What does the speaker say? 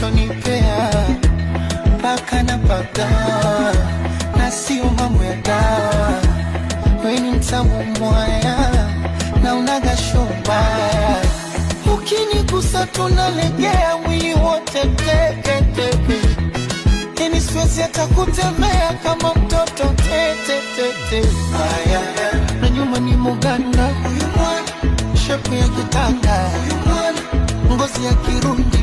unachonipea mpaka napata, na sio mambo ya dawa. Wewe ni mtamu mwaya na unaga shombaya, ukinigusa tunalegea mwili wote teke teke. Ni siwezi hata kutembea kama mtoto tete tete. Haya na nyuma ni Muganda, shepu ya kitanga, ngozi ya Kirundi,